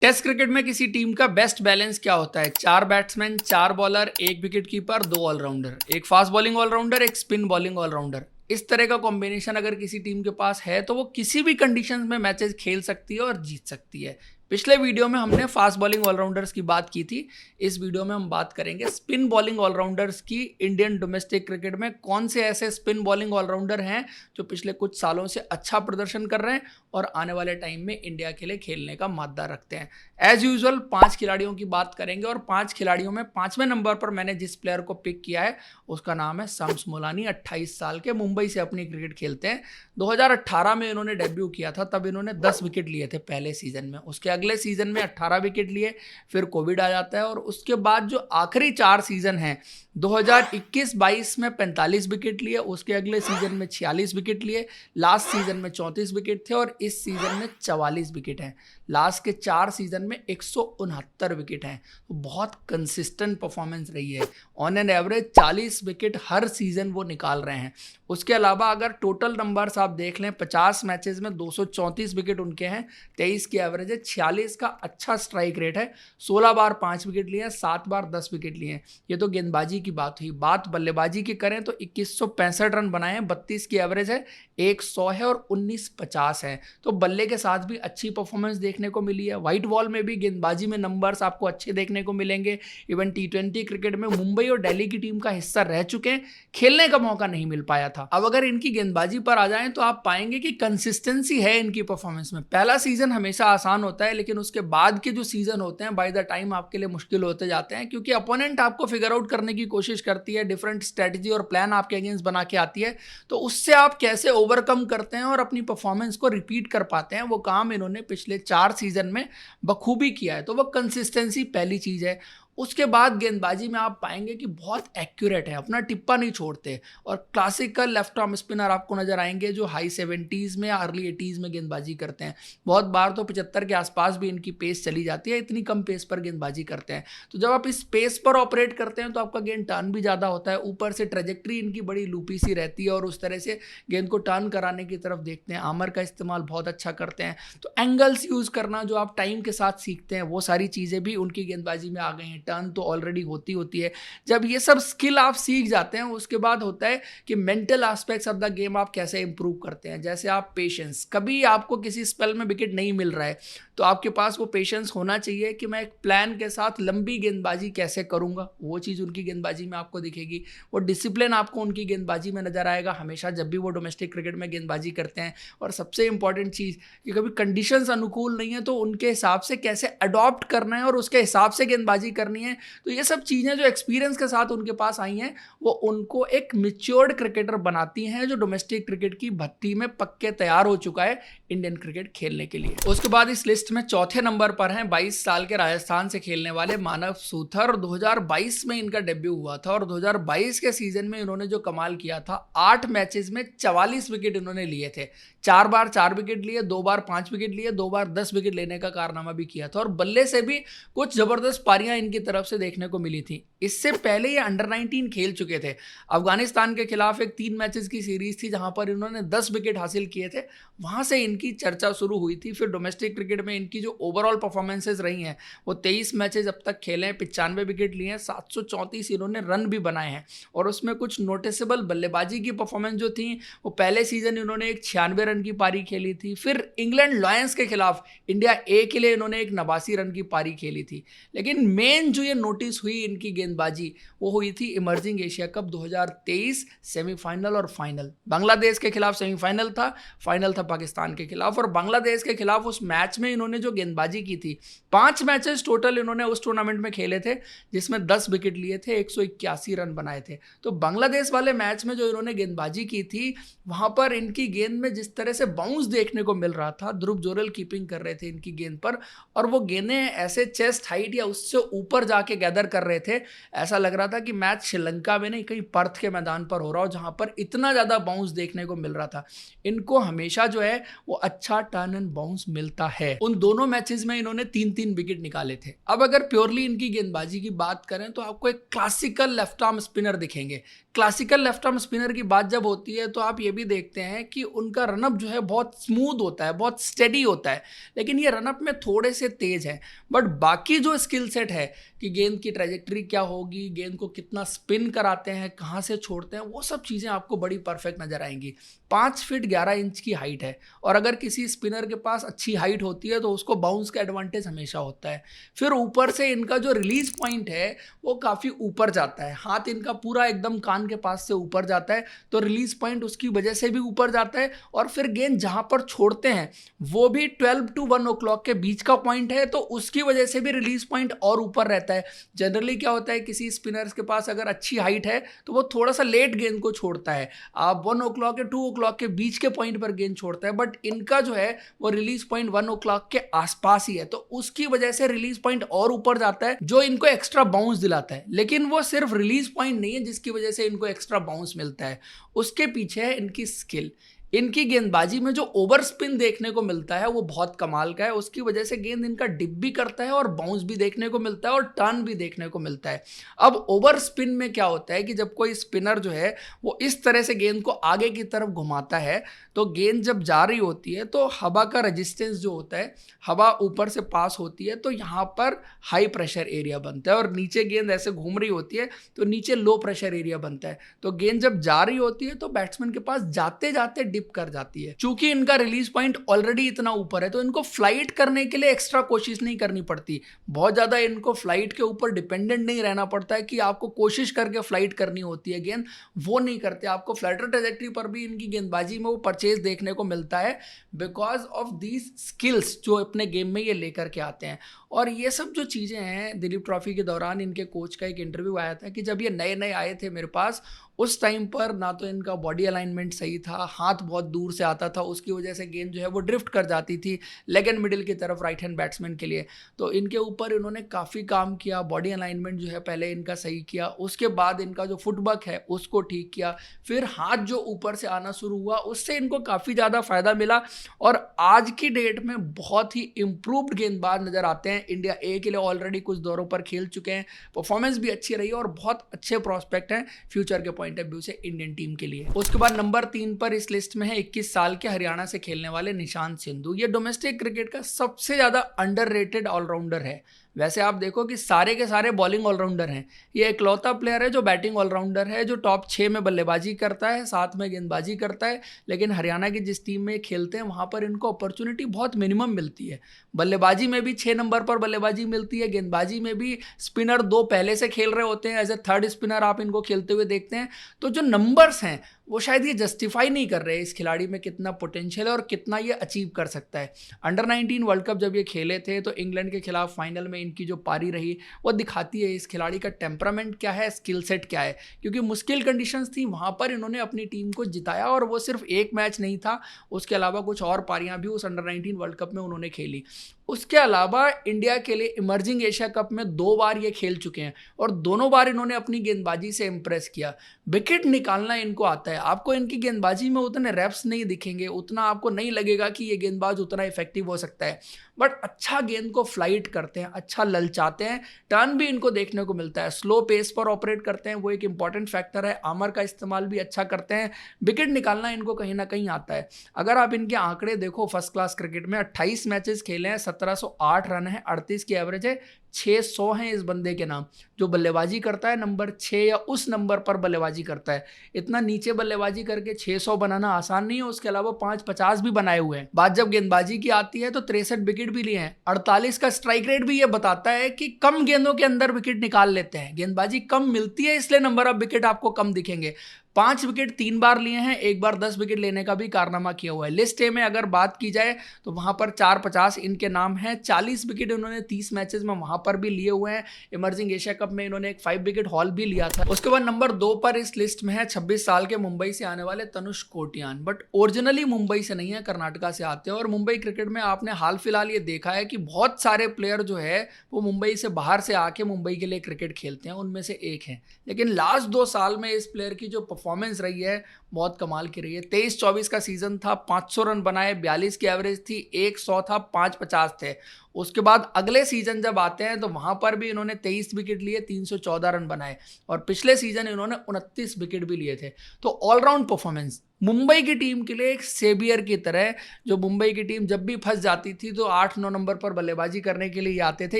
Test cricket में किसी team का बेस्ट बैलेंस क्या होता है? 4 batsman, 4 bowler, 1 wicket keeper, 2 allrounder, एक फास्ट बॉलिंग ऑलराउंडर, एक स्पिन बॉलिंग ऑलराउंडर। इस तरह का कॉम्बिनेशन अगर किसी टीम के पास है तो वो किसी भी कंडीशंस में मैचेस खेल सकती है और जीत सकती है। पिछले वीडियो में हमने फास्ट बॉलिंग ऑलराउंडर्स की बात की थी। इस वीडियो में हम बात करेंगे स्पिन बॉलिंग ऑलराउंडर्स की। इंडियन डोमेस्टिक क्रिकेट में कौन से ऐसे स्पिन बॉलिंग ऑलराउंडर हैं जो पिछले कुछ सालों से अच्छा प्रदर्शन कर रहे हैं और आने वाले टाइम में इंडिया के लिए खेलने का मादा रखते हैं। एज यूजुअल 5 खिलाड़ियों की बात करेंगे और 5 खिलाड़ियों में 5वें नंबर पर मैंने जिस प्लेयर को पिक किया है उसका नाम है शम्स मोलानी। 28 साल के, मुंबई से अपनी क्रिकेट खेलते हैं। 2018 में इन्होंने डेब्यू किया था, तब इन्होंने 10 विकेट लिए थे पहले सीजन में। उसके अगले सीजन में 18 विकेट लिए, फिर कोविड आ जाता है और उसके बाद जो आखिरी 4 सीजन हैं 2021-22 में 45 विकेट लिए, उसके अगले सीजन में 46 विकेट लिए, लास्ट सीजन में 34 विकेट थे और इस सीजन में 44 विकेट हैं। लास्ट के 4 सीजन में 169 विकेट हैं। तो बहुत कंसिस्टेंट परफॉर्मेंस रही है। On an average 40 wicket her season वो निकाल रहे हैं। उसके अलावा अगर टोटल नंबर्स आप देख लें, 50 मैचेस में 234 विकेट उनके हैं, 23 की एवरेज है, 46 का अच्छा स्ट्राइक रेट है, 16 बार 5 विकेट लिए हैं, 7 बार 10 विकेट लिए हैं। ये तो गेंदबाजी की बात हुई। बात बल्लेबाजी की करें तो 2165 रन बनाए हैं, 32 की एवरेज है, 100 है और 19 50 है। तो बल्ले के साथ भी अच्छी परफॉर्मेंस देखने को मिली है। व्हाइट बॉल में भी गेंदबाजी में नंबर्स आपको अच्छे देखने को मिलेंगे। इवन T20 क्रिकेट में मुंबई और दिल्ली की टीम का हिस्सा रह चुके हैं, खेलने का मौका नहीं मिल पाया था। अब अगर इनकी गेंदबाजी पर आ जाएं तो आप पाएंगे कि कंसिस्टेंसी है इनकी परफॉर्मेंस में। पहला सीजन हमेशा आसान होता है, लेकिन उसके बाद के जो सीजन होते हैं बाय द टाइम आपके लिए मुश्किल होते जाते हैं, क्योंकि अपोनेंट आपको फिगर आउट करने की कोशिश करती है, डिफरेंट स्ट्रेटजी और प्लान आपके अगेंस्ट बना के आती है। तो उससे आप कैसे ओवरकम करते हैं और अपनी परफॉर्मेंस को रिपीट कर पाते हैं, वो काम इन्होंने पिछले 4 सीजन में बखूबी किया है। तो वो कंसिस्टेंसी पहली चीज है। उसके बाद गेंदबाजी में आप पाएंगे कि बहुत एक्यूरेट है, अपना टिप्पा नहीं छोड़ते और क्लासिकल लेफ्ट आर्म स्पिनर आपको नजर आएंगे जो हाई 70s में या अर्ली 80s में गेंदबाजी करते हैं। बहुत बार तो 75 के आसपास भी इनकी पेस चली जाती है, इतनी कम पेस पर गेंदबाजी करते हैं। तो जब आप इस पेस पर ऑपरेट करते हैं तो आपका गेंद टर्न भी ज़्यादा होता है, ऊपर से ट्रेजेक्ट्री इनकी बड़ी लूपी सी रहती है और उस तरह से गेंद को टर्न कराने की तरफ देखते हैं। आमर का इस्तेमाल बहुत अच्छा करते हैं। तो एंगल्स यूज़ करना जो आप टाइम के साथ सीखते हैं, वो सारी चीज़ें भी उनकी गेंदबाजी में आ गई हैं। टर्न तो ऑलरेडी होती है। जब ये सब स्किल आप सीख जाते हैं उसके बाद होता है कि mental aspects of the game आप कैसे इंप्रूव करते हैं। जैसे आप पेशेंस, कभी आपको किसी स्पेल में विकेट नहीं मिल रहा है तो आपके पास वो पेशेंस होना चाहिए कि मैं एक प्लान के साथ लंबी गेंदबाजी कैसे करूंगा। वो चीज़ उनकी गेंदबाजी में आपको दिखेगी। वो डिसिप्लिन आपको उनकी गेंदबाजी में नजर आएगा हमेशा जब भी वो डोमेस्टिक क्रिकेट में गेंदबाजी करते हैं। और सबसे इंपॉर्टेंट चीज़ कि कभी कंडीशंस अनुकूल नहीं है तो उनके हिसाब से कैसे अडॉप्ट करना है और उसके हिसाब से गेंदबाजी करनी है। तो ये सब चीज़ें जो एक्सपीरियंस के साथ उनके पास आई हैं वो उनको एक मैच्योर्ड क्रिकेटर बनाती हैं जो डोमेस्टिक क्रिकेट की भट्टी में पक्के तैयार हो चुका है इंडियन क्रिकेट खेलने के लिए। उसके बाद इस लिस्ट में चौथे नंबर पर हैं 22 साल के राजस्थान से खेलने वाले मानव सूथर। 2022 में इनका डेब्यू हुआ था और 2022 के सीजन में इन्होंने जो कमाल किया था, 8 मैचेस में 44 विकेट इन्होंने लिए थे। 4 बार 4 विकेट लिए, 2 बार 5 विकेट लिए, 2 बार 10 विकेट लेने का कारनामा भी किया था और बल्ले से भी कुछ जबरदस्त पारियां इनकी तरफ से देखने को मिली थी। इससे पहले ये अंडर 19 खेल चुके थे। अफगानिस्तान के खिलाफ एक 3 मैचेस की सीरीज थी जहां पर इन्होंने 10 विकेट हासिल किए थे। वहां से इनकी चर्चा शुरू हुई थी। फिर डोमेस्टिक क्रिकेट में इनकी जो ओवरऑल परफॉर्मेंसेस रही हैं वो 23 मैचेस अब तक खेले हैं, 95 विकेट लिए हैं, 734 इन्होंने रन भी बनाए हैं। और उसमें कुछ नोटिसेबल बल्लेबाजी की परफॉर्मेंस जो थी, वो पहले सीजन इन्होंने एक 96 रन की पारी खेली थी। फिर इंग्लैंड लॉयंस के खिलाफ इंडिया ए के लिए इन्होंने एक 89 रन की पारी खेली थी। लेकिन मेन जो ये नोटिस हुई इनकी गेंदबाजी वो हुई थी इमर्जिंग एशिया कप 2023 सेमीफाइनल और फाइनल। बांग्लादेश के खिलाफ सेमीफाइनल था, फाइनल था पाकिस्तान के खिलाफ। और बांग्लादेश के खिलाफ उस मैच में इन्होंने जो गेंदबाजी की थी, 5 मैचेस टोटल इन्होंने उस टूर्नामेंट में खेले थे जिसमें 10 विकेट लिए थे, 181 रन बनाए थे। तो बांग्लादेश वाले मैच में जो इन्होंने गेंदबाजी की थी वहां पर इनकी गेंद में जिस तरह से बाउंस देखने को मिल रहा था, ध्रुव जोरेल कीपिंग कर रहे थे इनकी गेंद पर और वो गेंदें ऐसे चेस्ट हाइट या उससे ऊपर जाके गैदर कर रहे थे। ऐसा लग रहा था कि मैच श्रीलंका में नहीं, कहीं पर्थ के मैदान पर हो रहा हो जहां पर इतना ज्यादा बाउंस देखने को मिल रहा था। इनको हमेशा जो है वो अच्छा टर्न एंड बाउंस मिलता है। उन दोनों मैचेस में इन्होंने 3-3 विकेट निकाले थे। अब अगर प्योरली इनकी गेंदबाजी की बात करें तो आपको एक क्लासिकल लेफ्ट आर्म स्पिनर दिखेंगे क्लासिकल लेफ्ट आर्म स्पिनर की बात जब होती है तो आप ये भी देखते हैं कि उनका रनअप जो है बहुत स्मूथ होता है, बहुत स्टेडी होता है, लेकिन ये रनअप में थोड़े से तेज है। बट बाकी जो स्किल सेट है कि गेंद की ट्रेजेक्टरी क्या होगी, गेंद को कितना स्पिन कराते हैं, कहाँ से छोड़ते हैं, वो सब चीज़ें आपको बड़ी परफेक्ट नजर आएंगी। 5 फीट 11 इंच की हाइट है, और अगर किसी स्पिनर के पास अच्छी हाइट होती है तो उसको बाउंस का एडवांटेज हमेशा होता है। फिर ऊपर से इनका जो रिलीज पॉइंट है वो काफ़ी ऊपर जाता है, हाथ इनका पूरा एकदम कान के पास से ऊपर जाता है, तो रिलीज पॉइंट उसकी वजह से भी ऊपर जाता है। और फिर गेंद जहां पर छोड़ते हैं वो भी 12 to 1 o'clock के बीच का पॉइंट है, तो उसकी वजह से भी रिलीज पॉइंट और ऊपर रहता है। जनरली क्या होता है, किसी स्पिनर्स के पास अगर अच्छी हाइट है तो वो थोड़ा सा लेट गेंद को छोड़ता है, आप 1 o'clock या 2 o'clock के बीच के पॉइंट पर गेंद छोड़ता है, बट इनका जो है वो रिलीज पॉइंट 1 o'clock के आसपास ही है, तो उसकी वजह से रिलीज पॉइंट और ऊपर जाता है, जो इनको एक्स्ट्रा बाउंस दिलाता है। लेकिन वो सिर्फ रिलीज पॉइंट नहीं है जिसकी वजह से इनको एक्स्ट्रा बाउंस मिलता है, उसके पीछे है इनकी स्किल। इनकी गेंदबाजी में जो ओवर स्पिन देखने को मिलता है वो बहुत कमाल का है, उसकी वजह से गेंद इनका डिप भी करता है और बाउंस भी देखने को मिलता है और टर्न भी देखने को मिलता है। अब ओवर स्पिन में क्या होता है कि जब कोई स्पिनर जो है वो इस तरह से गेंद को आगे की तरफ घुमाता है, तो गेंद जब जा रही होती है तो हवा का रेजिस्टेंस जो होता है, हवा ऊपर से पास होती है तो यहाँ पर हाई प्रेशर एरिया बनता है, और नीचे गेंद ऐसे घूम रही होती है तो नीचे लो प्रेशर एरिया बनता है। तो गेंद जब जा रही होती है तो बैट्समैन के पास जाते जाते डिप कर जाती है। चूंकि इनका रिलीज पॉइंट ऑलरेडी इतना ऊपर है तो इनको फ्लाइट करने के लिए एक्स्ट्रा कोशिश नहीं करनी पड़ती, बहुत ज्यादा इनको फ्लाइट के ऊपर डिपेंडेंट नहीं रहना पड़ता है कि आपको कोशिश करके फ्लाइट करनी होती है गेंद, वो नहीं करते। आपको फ्लैटर ट्रैजेक्टरी पर भी इनकी गेंदबाजी में वो परचेज देखने को मिलता है बिकॉज ऑफ दीज स्किल्स जो अपने गेम में ये लेकर के आते हैं। और ये सब जो चीज़ें हैं, दिलीप ट्रॉफी के दौरान इनके कोच का एक इंटरव्यू आया था कि जब ये नए नए आए थे मेरे पास, उस टाइम पर ना तो इनका बॉडी अलाइनमेंट सही था, हाथ बहुत दूर से आता था, उसकी वजह से गेंद जो है वो ड्रिफ्ट कर जाती थी लेग एंड मिडिल की तरफ राइट हैंड बैट्समैन के लिए। तो इनके ऊपर इन्होंने काफ़ी काम किया, बॉडी अलाइनमेंट जो है पहले इनका सही किया, उसके बाद इनका जो फुटवर्क है उसको ठीक किया, फिर हाथ जो ऊपर से आना शुरू हुआ उससे इनको काफ़ी ज़्यादा फायदा मिला, और आज की डेट में बहुत ही इम्प्रूव्ड गेंदबाज नजर आते हैं। इंडिया ए के लिए ऑलरेडी कुछ दौरों पर खेल चुके हैं, परफॉर्मेंस भी अच्छी रही है और बहुत अच्छे प्रोस्पेक्ट हैं फ्यूचर के पॉइंट ऑफ व्यू से इंडियन टीम के लिए। उसके बाद नंबर 3 पर इस लिस्ट में है 21 साल के हरियाणा से खेलने वाले निशांत सिंधु। ये डोमेस्टिक क्रिकेट का सबसे ज्यादा अंडररेटेड ऑलराउंडर है। वैसे आप देखो कि सारे के सारे बॉलिंग ऑलराउंडर हैं, ये इकलौता प्लेयर है जो बैटिंग ऑलराउंडर है, जो टॉप 6 में बल्लेबाजी करता है, साथ में गेंदबाजी करता है। लेकिन हरियाणा की जिस टीम में खेलते हैं वहाँ पर इनको अपॉर्चुनिटी बहुत मिनिमम मिलती है। बल्लेबाजी में भी 6 नंबर पर बल्लेबाजी मिलती है, गेंदबाजी में भी स्पिनर 2 पहले से खेल रहे होते हैं, एज ए थर्ड स्पिनर आप इनको खेलते हुए देखते हैं। तो जो नंबर्स हैं वो शायद ये जस्टिफाई नहीं कर रहे इस खिलाड़ी में कितना पोटेंशियल है और कितना ये अचीव कर सकता है। अंडर 19 वर्ल्ड कप जब ये खेले थे तो इंग्लैंड के खिलाफ फाइनल में इनकी जो पारी रही वो दिखाती है इस खिलाड़ी का टेम्परामेंट क्या है, स्किल सेट क्या है, क्योंकि मुश्किल कंडीशंस थी वहाँ पर इन्होंने अपनी टीम को जिताया, और वो सिर्फ एक मैच नहीं था, उसके अलावा कुछ और पारियां भी उस अंडर 19 वर्ल्ड कप में उन्होंने खेली। उसके अलावा इंडिया के लिए इमर्जिंग एशिया कप में 2 बार ये खेल चुके हैं और दोनों बार इन्होंने अपनी गेंदबाजी से इंप्रेस किया। विकेट निकालना इनको आता है, आपको इनकी गेंदबाजी में उतने रेप्स नहीं दिखेंगे, उतना आपको नहीं लगेगा कि ये गेंदबाज उतना इफेक्टिव हो सकता है, बट अच्छा गेंद को फ्लाइट करते हैं, अच्छा ललचाते हैं, टर्न भी इनको देखने को मिलता है, स्लो पेस पर ऑपरेट करते हैं, वो एक इंपॉर्टेंट फैक्टर है, आर्मर का इस्तेमाल भी अच्छा करते हैं, विकेट निकालना इनको कहीं ना कहीं आता है। अगर आप इनके आंकड़े देखो फर्स्ट क्लास क्रिकेट में 28 मैचेस खेले हैं, 1708 रन है, 38 की एवरेज है, 600 हैं इस बंदे के नाम। जो बल्लेबाजी करता है नंबर 6 या उस नंबर पर बल्लेबाजी करता है, इतना नीचे बल्लेबाजी करके 600 बनाना आसान नहीं है, उसके अलावा 550 भी बनाए हुए हैं। बात जब गेंदबाजी की आती है तो 63 विकेट भी लिए हैं, 48 का स्ट्राइक रेट भी ये बताता है कि कम गेंदों के अंदर विकेट निकाल लेते हैं, गेंदबाजी कम मिलती है इसलिए नंबर ऑफ विकेट आपको कम दिखेंगे। 5 विकेट 3 बार लिए हैं, एक बार 10 विकेट लेने का भी कारनामा किया हुआ है। लिस्ट ए में अगर बात की जाए तो वहां पर 450 इनके नाम है, 40 विकेट इन्होंने 30 मैचेस में वहां पर भी लिए हुए हैं। इमर्जिंग एशिया कप में इन्होंने एक 5 विकेट हॉल भी लिया था। उसके बाद नंबर 2 पर इस लिस्ट में है 26 साल के मुंबई से आने वाले तनुष कोटियान, बट ओरिजिनली मुंबई से नहीं है, कर्नाटका से आते हैं। और मुंबई क्रिकेट में आपने हाल फिलहाल ये देखा है कि बहुत सारे प्लेयर जो है वो मुंबई से बाहर से आके मुंबई के लिए क्रिकेट खेलते हैं, उनमें से एक है। लेकिन लास्ट 2 साल में इस प्लेयर की जो परफॉर्मेंस रही है बहुत कमाल की रही है। 23-24 का सीजन था, 500 रन बनाए, 42 की एवरेज थी, 100 था, 550 थे। उसके बाद अगले सीजन जब आते हैं तो वहां पर भी इन्होंने 23 विकेट लिए, 314 रन बनाए, और पिछले सीजन इन्होंने 29 विकेट भी लिए थे। तो ऑलराउंड परफॉर्मेंस मुंबई की टीम के लिए एक सेवियर की तरह, जो मुंबई की टीम जब भी फंस जाती थी तो 8-9 नंबर पर बल्लेबाजी करने के लिए आते थे।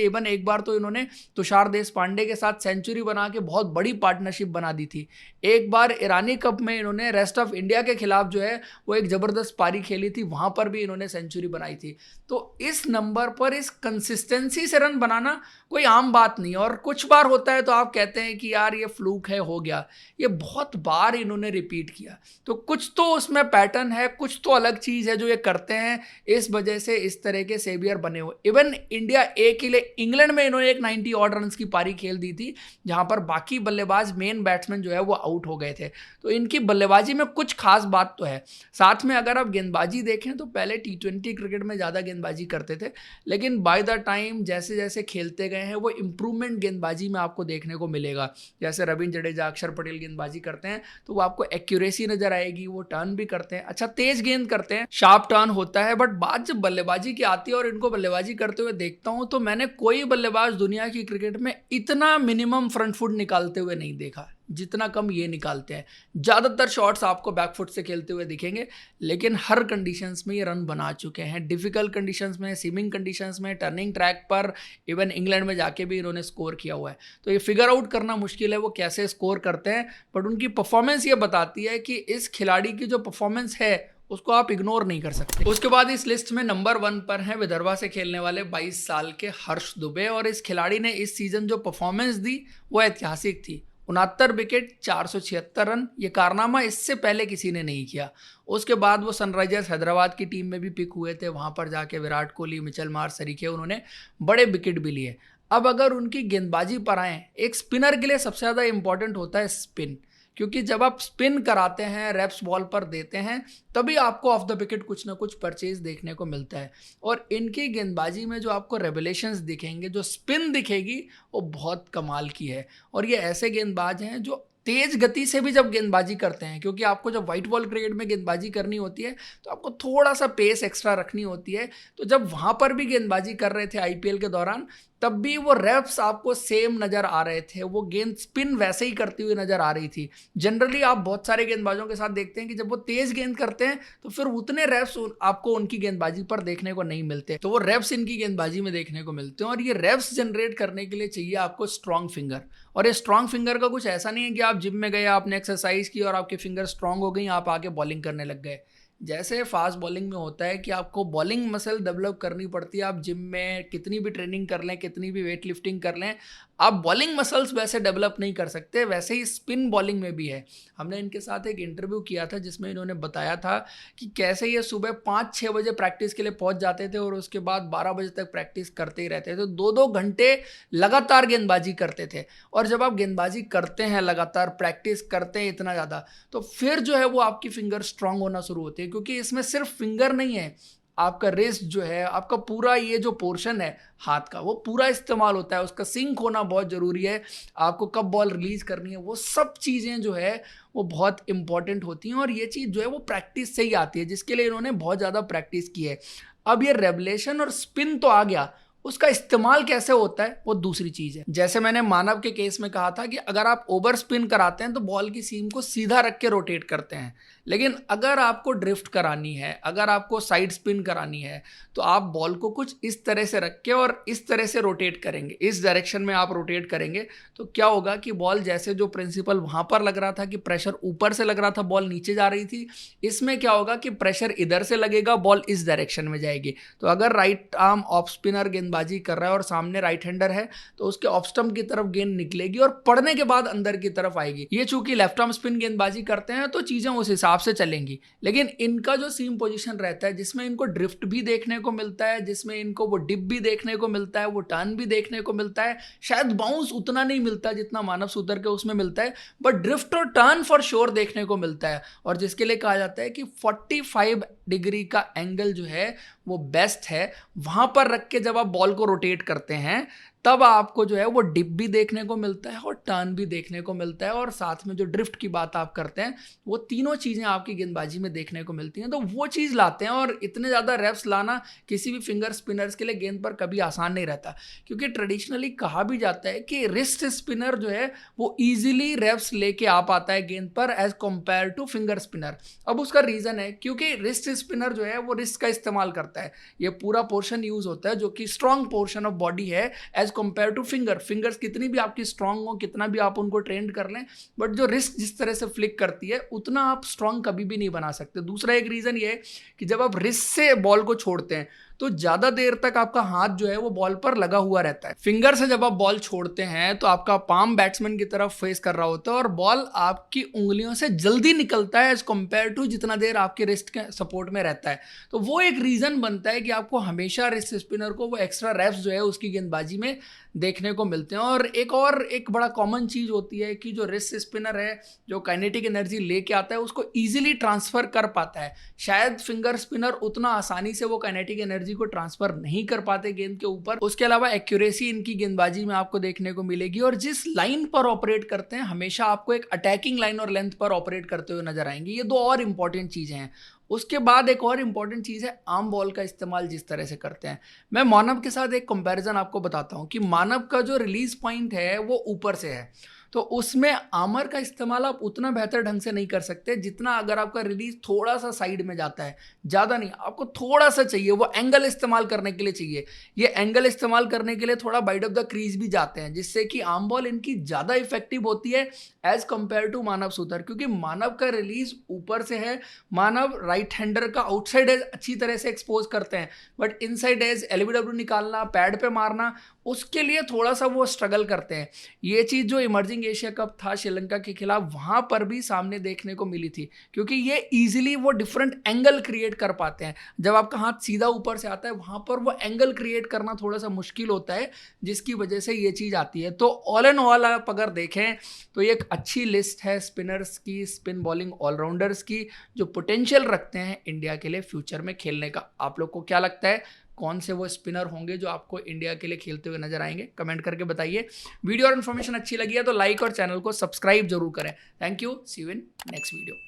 इवन एक बार तो इन्होंने तुषार देशपांडे के साथ सेंचुरी बना के बहुत बड़ी पार्टनरशिप बना दी थी। एक बार ईरानी कप में इन्होंने रेस्ट ऑफ इंडिया के खिलाफ जो है वो एक जबरदस्त पारी खेली थी, वहां पर भी इन्होंने सेंचुरी बनाई थी। तो इस नंबर पर इस कंसिस्टेंसी से रन बनाना कोई आम बात नहीं है। और कुछ बार होता है तो आप कहते हैं कि यार ये फ्लूक है, हो गया। ये बहुत बार इन्होंने रिपीट किया, तो कुछ तो उसमें पैटर्न है, कुछ तो अलग चीज है जो ये करते हैं, इस वजह से इस तरह के सेवियर बने हुए। इवन इंडिया ए के लिए इंग्लैंड में इन्होंने एक 90 ऑड रन की पारी खेल दी थी, जहां पर बाकी बल्लेबाज मेन बैट्समैन जो है वो आउट हो गए थे। तो इनकी बल्लेबाजी में कुछ खास बात तो है। साथ में अगर आप गेंदबाजी देखें तो पहले T20 क्रिकेट में ज्यादा गेंदबाजी करते थे, लेकिन बाय द टाइम जैसे जैसे खेलते गए हैं वो इंप्रूवमेंट गेंदबाजी में आपको देखने को मिलेगा। जैसे रविंद्र जडेजा, अक्षर पटेल गेंदबाजी करते हैं तो वो आपको एक्यूरेसी नजर आएगी, वो टर्न भी करते हैं, अच्छा तेज गेंद करते हैं, शार्प टर्न होता है। बट बात जब बल्लेबाजी की आती है और इनको बल्लेबाजी करते हुए देखता हूं तो मैंने कोई बल्लेबाज दुनिया की क्रिकेट में इतना मिनिमम फ्रंट फुट निकालते हुए नहीं देखा जितना कम ये निकालते हैं। ज्यादातर शॉट्स आपको बैक फुट से खेलते हुए दिखेंगे, लेकिन हर कंडीशंस में ये रन बना चुके हैं। डिफिकल्ट कंडीशंस में, सीमिंग कंडीशंस में, टर्निंग ट्रैक पर, इवन इंग्लैंड में जाके भी इन्होंने स्कोर किया हुआ है। तो ये फिगर आउट करना मुश्किल है वो कैसे स्कोर करते हैं, बट उनकी परफॉर्मेंस ये बताती है कि इस खिलाड़ी की जो परफॉर्मेंस है उसको आप इग्नोर नहीं कर सकते। उसके बाद इस लिस्ट में नंबर 1 पर है विदर्भा से खेलने वाले 22 साल के हर्ष दुबे, और इस खिलाड़ी ने इस सीजन जो परफॉर्मेंस दी वो ऐतिहासिक थी। 69 विकेट, 476 रन, ये कारनामा इससे पहले किसी ने नहीं किया। उसके बाद वो सनराइजर्स हैदराबाद की टीम में भी पिक हुए थे, वहां पर जाके विराट कोहली, मिचेल मार्श सरीखे उन्होंने बड़े विकेट भी लिए। अब अगर उनकी गेंदबाजी पर आए, एक स्पिनर के लिए सबसे ज्यादा इंपॉर्टेंट होता है स्पिन, क्योंकि जब आप स्पिन कराते हैं, रेप्स बॉल पर देते हैं, तभी आपको ऑफ द विकेट कुछ ना कुछ परचेज देखने को मिलता है। और इनकी गेंदबाजी में जो आपको रेवलेशंस दिखेंगे, जो स्पिन दिखेगी, वो बहुत कमाल की है। और ये ऐसे गेंदबाज हैं जो तेज गति से भी जब गेंदबाजी करते हैं, क्योंकि आपको जब व्हाइट बॉल क्रिकेट में गेंदबाजी करनी होती है तो आपको थोड़ा सा पेस एक्स्ट्रा रखनी होती है। तो जब वहां पर भी गेंदबाजी कर रहे थे आईपीएल के दौरान, तब भी वो रेप्स आपको सेम नजर आ रहे थे, वो गेंद स्पिन वैसे ही करती हुई नजर आ रही थी। जनरली आप बहुत सारे गेंदबाजों के साथ देखते हैं कि जब वो तेज गेंद करते हैं तो फिर उतने रेप्स आपको उनकी गेंदबाजी पर देखने को नहीं मिलते, तो वो रेप्स इनकी गेंदबाजी में देखने को मिलते हैं। और ये रेप्स जनरेट करने के लिए चाहिए आपको स्ट्रॉन्ग फिंगर, और ये स्ट्रॉन्ग फिंगर का कुछ ऐसा नहीं है कि आप जिम में गए, आपने एक्सरसाइज की और आपके फिंगर स्ट्रॉन्ग हो गई, आप आके बॉलिंग करने लग गए। जैसे फास्ट बॉलिंग में होता है कि आपको बॉलिंग मसल डेवलप करनी पड़ती है, आप जिम में कितनी भी ट्रेनिंग कर लें, कितनी भी वेट लिफ्टिंग कर लें, आप बॉलिंग मसल्स वैसे डेवलप नहीं कर सकते। वैसे ही स्पिन बॉलिंग में भी है। हमने इनके साथ एक इंटरव्यू किया था जिसमें इन्होंने बताया था कि कैसे ये सुबह 5-6 बजे प्रैक्टिस के लिए पहुंच जाते थे और उसके बाद 12 बजे तक प्रैक्टिस करते ही रहते थे। 2-2 घंटे लगातार गेंदबाजी करते थे। और जब आप गेंदबाजी करते हैं, लगातार प्रैक्टिस करते हैं इतना ज़्यादा, तो फिर जो है वो आपकी फिंगर स्ट्रांग होना शुरू होती है, क्योंकि इसमें सिर्फ फिंगर नहीं है, आपका रिस्ट जो है, आपका पूरा ये जो पोर्शन है हाथ का, वो पूरा इस्तेमाल होता है। उसका सिंक होना बहुत ज़रूरी है। आपको कब बॉल रिलीज करनी है, वो सब चीज़ें जो है वो बहुत इंपॉर्टेंट होती हैं। और ये चीज़ जो है वो प्रैक्टिस से ही आती है, जिसके लिए इन्होंने बहुत ज़्यादा प्रैक्टिस की है। अब ये रेवलेशन और स्पिन तो आ गया, उसका इस्तेमाल कैसे होता है वो दूसरी चीज है। जैसे मैंने मानव के केस में कहा था कि अगर आप ओवर स्पिन कराते हैं तो बॉल की सीम को सीधा रख के रोटेट करते हैं, लेकिन अगर आपको ड्रिफ्ट करानी है, अगर आपको साइड स्पिन करानी है, तो आप बॉल को कुछ इस तरह से रख के और इस तरह से रोटेट करेंगे, इस डायरेक्शन में आप रोटेट करेंगे। तो क्या होगा कि बॉल, जैसे जो प्रिंसिपल वहां पर लग रहा था कि प्रेशर ऊपर से लग रहा था, बॉल नीचे जा रही थी, इसमें क्या होगा कि प्रेशर इधर से लगेगा, बॉल इस डायरेक्शन में जाएगी। तो अगर राइट आर्म ऑफ स्पिनर गेंदबाजी कर रहा है और सामने राइट हैंडर है, तो उसके ऑफ स्टंप की तरफ गेंद निकलेगी और पड़ने के बाद अंदर की तरफ आएगी। ये चूंकि लेफ्ट आर्म स्पिन गेंदबाजी करते हैं तो चीजें उस हिसाब से चलेंगी। लेकिन इनका जो सीम पोजीशन रहता है, जिसमें इनको ड्रिफ्ट भी देखने को मिलता है, जिसमें इनको वो डिप भी देखने को मिलता है, वो टर्न भी देखने को मिलता है, शायद बाउंस उतना नहीं मिलता जितना मानव सूतर के उसमें मिलता है, बट ड्रिफ्ट और टर्न फॉर श्योर देखने को मिलता है। और जिसके लिए कहा जाता है कि 45 डिग्री का एंगल जो है वो बेस्ट है। वहां पर रख के जब आप बॉल को रोटेट करते हैं तब आपको जो है वो डिप भी देखने को मिलता है और टर्न भी देखने को मिलता है, और साथ में जो ड्रिफ्ट की बात आप करते हैं वो तीनों चीज़ें आपकी गेंदबाजी में देखने को मिलती हैं। तो वो चीज़ लाते हैं, और इतने ज़्यादा रेप्स लाना किसी भी फिंगर स्पिनर्स के लिए गेंद पर कभी आसान नहीं रहता, क्योंकि ट्रेडिशनली कहा भी जाता है कि रिस्ट स्पिनर जो है वो ईजिली रेप्स लेके आ पाता है गेंद पर as compare to finger spinner. अब उसका रीज़न है क्योंकि रिस्ट स्पिनर जो है वो रिस्ट का इस्तेमाल करता है, ये पूरा पोर्शन यूज होता है जो कि स्ट्रॉन्ग पोर्शन ऑफ बॉडी है एज कंपेयर टू फिंगर्स कितनी भी आपकी स्ट्रांग हो, कितना भी आप उनको ट्रेंड कर लें, बट जो रिस्ट जिस तरह से फ्लिक करती है उतना आप स्ट्रांग कभी भी नहीं बना सकते। दूसरा एक रीजन ये है कि जब आप रिस्ट से बॉल को छोड़ते हैं तो ज्यादा देर तक आपका हाथ जो है वो बॉल पर लगा हुआ रहता है। फिंगर से जब आप बॉल छोड़ते हैं तो आपका पाम बैट्समैन की तरफ फेस कर रहा होता है और बॉल आपकी उंगलियों से जल्दी निकलता है एज कंपेयर टू जितना देर आपके रिस्ट के सपोर्ट में रहता है। तो वो एक रीजन बनता है कि आपको हमेशा रिस्ट स्पिनर को वो एक्स्ट्रा रेप्स जो है उसकी गेंदबाजी में देखने को मिलते हैं। और एक बड़ा कॉमन चीज होती है कि जो रिस्ट स्पिनर है जो काइनेटिक एनर्जी लेके आता है उसको इजीली ट्रांसफर कर पाता है। शायद फिंगर स्पिनर उतना आसानी से वो काइनेटिक एनर्जी को ट्रांसफर नहीं कर पाते गेंद के ऊपर। उसके अलावा एक्यूरेसी इनकी गेंदबाजी में आपको देखने को मिलेगी, और जिस लाइन पर ऑपरेट करते हैं हमेशा आपको एक अटैकिंग लाइन और लेंथ पर ऑपरेट करते हुए नजर आएंगे। ये दो और इंपॉर्टेंट चीजें हैं। उसके बाद एक और इंपॉर्टेंट चीज है आर्म बॉल का इस्तेमाल जिस तरह से करते हैं। मैं मानव के साथ एक कंपैरिजन आपको बताता हूं कि मानव का जो रिलीज पॉइंट है वो ऊपर से है, तो उसमें आर्मर का इस्तेमाल आप उतना बेहतर ढंग से नहीं कर सकते जितना अगर आपका रिलीज थोड़ा सा साइड में जाता है। ज़्यादा नहीं, आपको थोड़ा सा चाहिए, वो एंगल इस्तेमाल करने के लिए चाहिए। ये एंगल इस्तेमाल करने के लिए थोड़ा बाइट ऑफ द क्रीज भी जाते हैं, जिससे कि आर्म बॉल इनकी ज़्यादा इफेक्टिव होती है एज कंपेयर टू मानव सूतर, क्योंकि मानव का रिलीज ऊपर से है। मानव राइट हैंडर का आउटसाइड एज अच्छी तरह से एक्सपोज करते हैं, बट इनसाइड एज एलबीडब्ल्यू निकालना, पैड पे मारना, उसके लिए थोड़ा सा वो स्ट्रगल करते हैं। ये चीज़ जो इमर्जिंग एशिया कप था श्रीलंका के खिलाफ, वहाँ पर भी सामने देखने को मिली थी, क्योंकि ये इजीली वो डिफरेंट एंगल क्रिएट कर पाते हैं। जब आपका हाथ सीधा ऊपर से आता है वहाँ पर वो एंगल क्रिएट करना थोड़ा सा मुश्किल होता है, जिसकी वजह से ये चीज़ आती है। तो ऑल एंड ऑल आप अगर देखें तो ये एक अच्छी लिस्ट है स्पिनर्स की, स्पिन बॉलिंग ऑलराउंडर्स की, जो पोटेंशियल रखते हैं इंडिया के लिए फ्यूचर में खेलने का। आप लोग को क्या लगता है कौन से वो स्पिनर होंगे जो आपको इंडिया के लिए खेलते हुए नजर आएंगे? कमेंट करके बताइए। वीडियो और इन्फॉर्मेशन अच्छी लगी है तो लाइक और चैनल को सब्सक्राइब जरूर करें। Thank you, see you in next video.